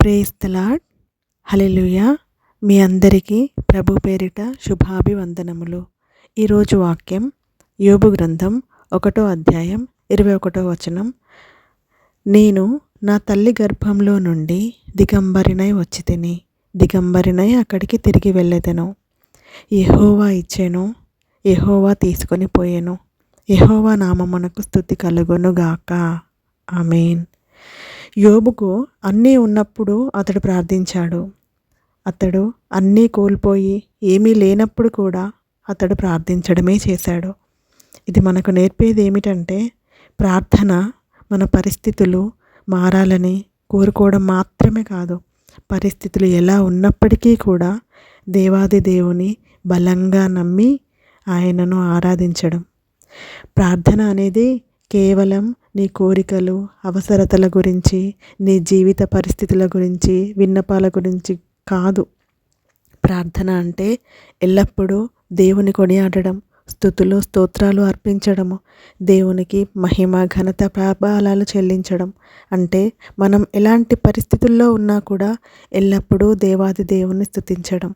Praise the Lord. Hallelujah. మీ అందరికీ ప్రభు పేరిట శుభాభివందనములు. ఈరోజు వాక్యం యోబు గ్రంథం 1వ అధ్యాయం 21వ వచనం. నేను నా తల్లి గర్భంలో నుండి దిగంబరినై వచ్చితిని, దిగంబరినై అక్కడికి తిరిగి వెళ్ళెదను. యెహోవా ఇచ్చెను, యెహోవా తీసుకొని పోయెను. యెహోవా నామమునకు స్తుతి కలుగును గాక. ఆమేన్. యోబుకు అన్నీ ఉన్నప్పుడు అతడు ప్రార్థించాడు. అతడు అన్నీ కోల్పోయి ఏమీ లేనప్పుడు కూడా అతడు ప్రార్థించడమే చేశాడు. ఇది మనకు నేర్పేది ఏమిటంటే, ప్రార్థన మన పరిస్థితులు మారాలని కోరుకోవడం మాత్రమే కాదు, పరిస్థితులు ఎలా ఉన్నప్పటికీ కూడా దేవాది దేవుని బలంగా నమ్మి ఆయనను ఆరాధించడం. ప్రార్థన అనేది కేవలం నీ కోరికలు, అవసరతల గురించి, నీ జీవిత పరిస్థితుల గురించి, విన్నపాల గురించి కాదు. ప్రార్థన అంటే ఎల్లప్పుడూ దేవుని కొనియాడడం, స్తుతులు స్తోత్రాలు అర్పించడము, దేవునికి మహిమ ఘనత ప్రభావాలు చెల్లించడం. అంటే మనం ఎలాంటి పరిస్థితుల్లో ఉన్నా కూడా ఎల్లప్పుడూ దేవాది దేవుని స్తుతించడం.